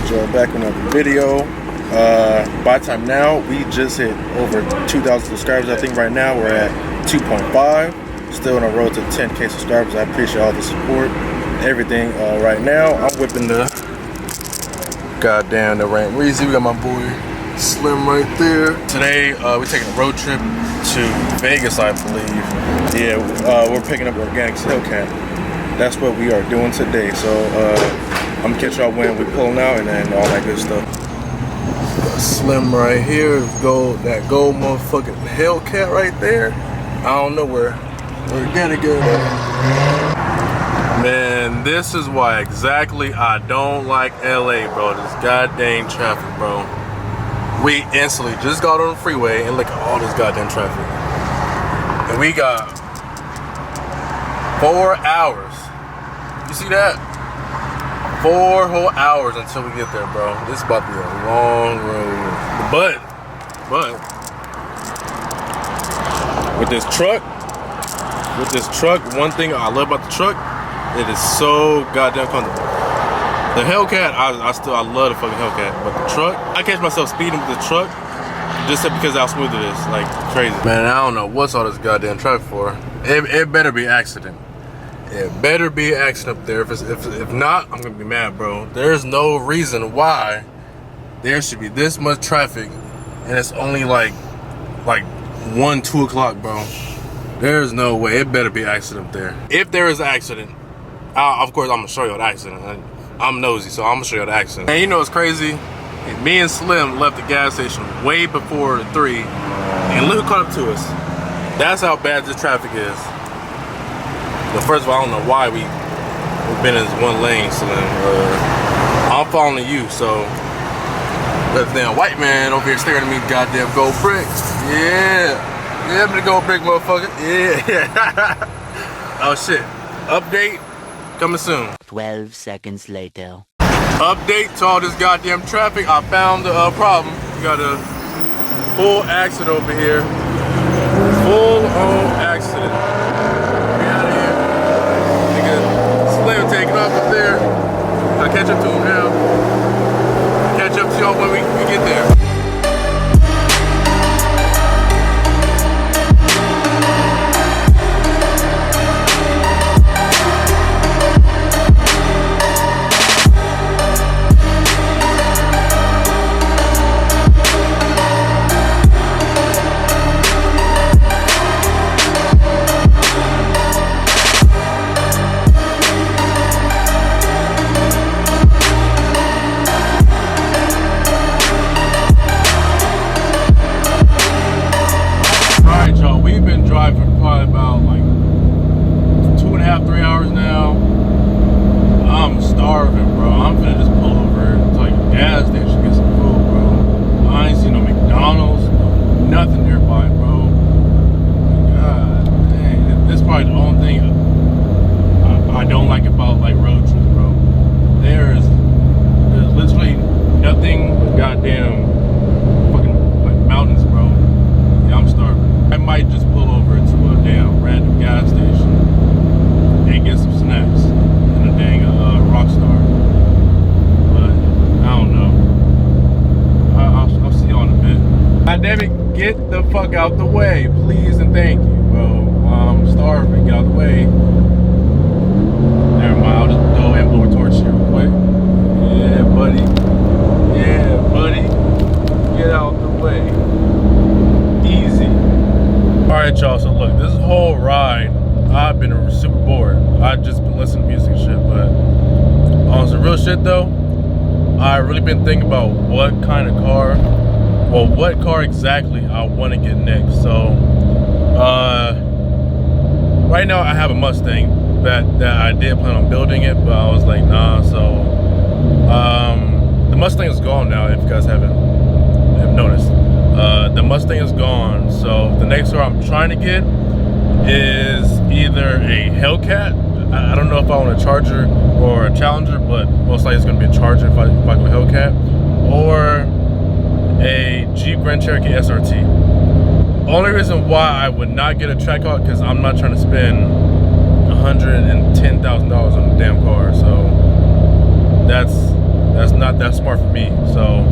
good, y'all? Back on another video. By the time now, we just hit over 2,000 subscribers. I think right now we're at 2.5. Still on the road to 10K subscribers. I appreciate all the support, everything. Right now, I'm whipping the goddamn the Rank Reezy. We got my boy Slim right there. Today, we're taking a road trip to Vegas, I believe. Yeah, we're picking up organic Hellcat. That's what we are doing today. So I'm gonna catch y'all when we pulling out and then all that good stuff. Got Slim right here, that gold motherfucking Hellcat right there. I don't know where organic is. Man, this is why exactly I don't like LA, bro. This goddamn traffic, bro. We instantly just got on the freeway and look at all this goddamn traffic. And we got 4 hours. You see that? 4 whole hours until we get there, bro. This is about to be a long road. But with this truck, one thing I love about the truck, it is so goddamn comfortable. The Hellcat, I love the fucking Hellcat, but the truck, I catch myself speeding with the truck just because how smooth it is, like crazy. Man, I don't know what's all this goddamn traffic for. It better be accident. It better be an accident up there. If not, I'm gonna be mad, bro. There's no reason why there should be this much traffic and it's only like 1, 2 o'clock, bro. There's no way. It better be an accident up there. If there is an accident, of course I'm gonna show you the accident. I'm nosy, so I'm gonna show you the accident. And you know what's crazy? Me and Slim left the gas station way before 3, and look who caught up to us. That's how bad this traffic is. But first of all, I don't know why we've been in this one lane, Slim. I'm following you, so that damn white man over here staring at me, goddamn gold brick. Yeah, I'm the gold brick, motherfucker. Yeah. Oh shit. Update coming soon. 12 seconds later. Update to all this goddamn traffic. I found the problem. We got a full accident over here. Full on accident. Slim taking off up there. I'll catch up to him now. Catch up to y'all when we get there. Probably about like 2.5, 3 hours now. I'm starving, bro. I'm finna just pull over to like a gas station, get some food, bro. I ain't seen no McDonald's, nothing nearby, bro. God dang, this is probably the only thing I don't like about like road trips, bro. There's literally nothing but goddamn fucking like mountains, bro. Yeah, I'm starving. I might just pull over to a damn random gas station and get some snacks and a dang Rockstar. But I don't know. I'll see y'all in a bit. God damn it, get the fuck out the way, please and thank you, bro. I'm starving. Get out the way. Never mind. I'll just go and blow a torch here real quick. Yeah, buddy. Yeah, buddy. Get out the way. Easy. Alright, y'all, so look, this whole ride, I've been super bored. I've just been listening to music and shit, but on some real shit though, I've really been thinking about what kind of car, well, what car exactly I want to get next. So, right now I have a Mustang that I did plan on building it, but I was like, nah, so, the Mustang is gone now, if you guys haven't noticed. The Mustang is gone, so the next car I'm trying to get is either a Hellcat. I don't know if I want a Charger or a Challenger, but most likely it's going to be a Charger if I go Hellcat, or a Jeep Grand Cherokee SRT. Only reason why I would not get a Trackhawk because I'm not trying to spend $110,000 on a damn car, so that's That's not that smart for me. So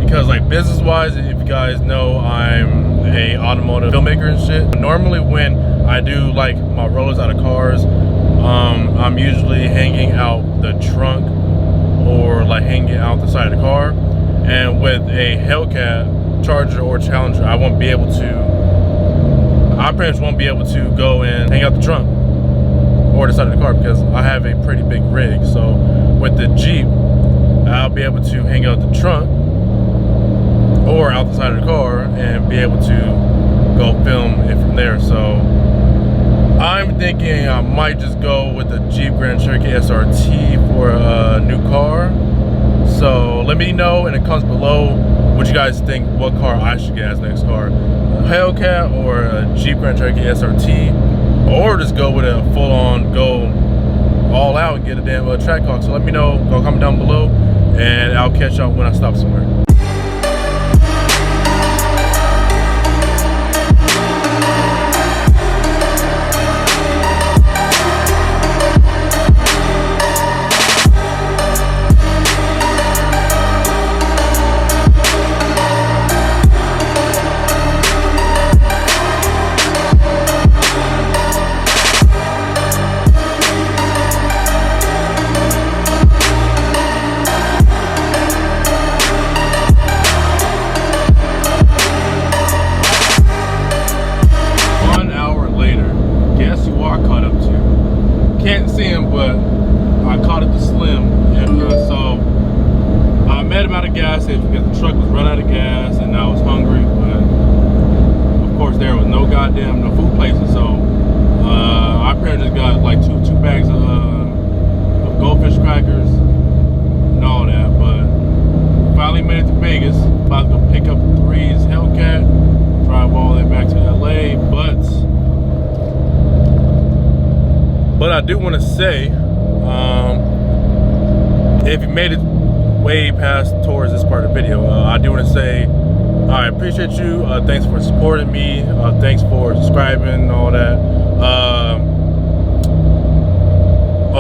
because like business wise, if you guys know, I'm a automotive filmmaker and shit. Normally when I do like my rollers out of cars, I'm usually hanging out the trunk or like hanging out the side of the car. And with a Hellcat, Charger, or Challenger, I won't be able to, our parents won't be able to go and hang out the trunk or the side of the car because I have a pretty big rig. So with the Jeep, I'll be able to hang out the trunk or out the side of the car and be able to go film it from there. So I'm thinking I might just go with the Jeep Grand Cherokee SRT for a new car. So let me know in the comments below what you guys think, what car I should get as next car. A Hellcat or a Jeep Grand Cherokee SRT, or just go with a full-on, go all out and get a damn Trackhawk. So let me know, go comment down below, and I'll catch y'all when I stop somewhere. Can't see him, but I caught up to Slim, and so I met him out of gas station because the truck was running out of gas and I was hungry, but of course there was no food places, so our parents just got like two bags of goldfish crackers and all that. But finally made it to Vegas, about to go pick up the 3's Hellcat, drive all the way back to LA, But I do want to say, if you made it way past towards this part of the video, I do want to say, I appreciate you. Thanks for supporting me. Thanks for subscribing and all that.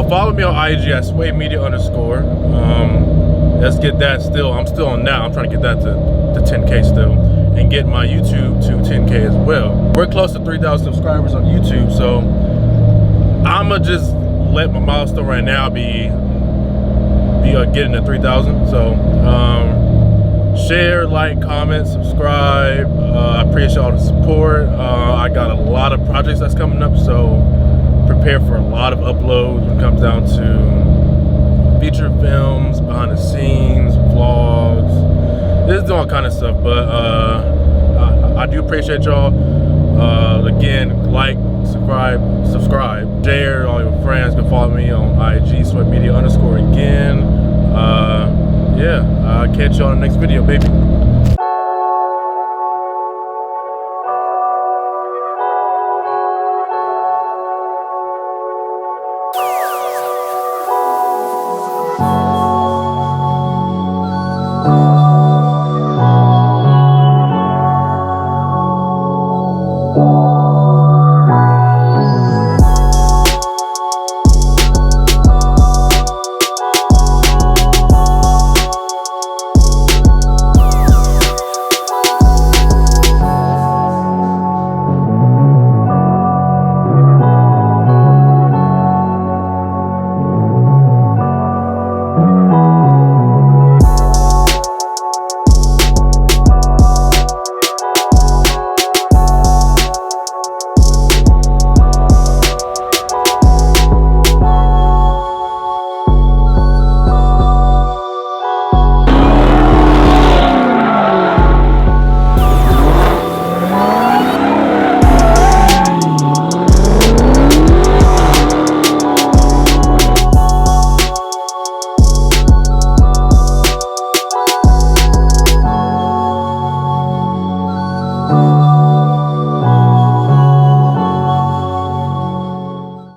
Follow me on IG at swaymedia_. Let's get that still. I'm still on now. I'm trying to get that to 10K still, and get my YouTube to 10K as well. We're close to 3,000 subscribers on YouTube, so I'ma just let my milestone right now be getting to 3,000. So share, like, comment, subscribe. I appreciate all the support. I got a lot of projects that's coming up, so prepare for a lot of uploads when it comes down to feature films, behind the scenes, vlogs. This is all kind of stuff, but I do appreciate y'all. Again, like, subscribe, share, all your friends can follow me on IG, swaymedia_ again. Yeah, I'll catch y'all in the next video, baby.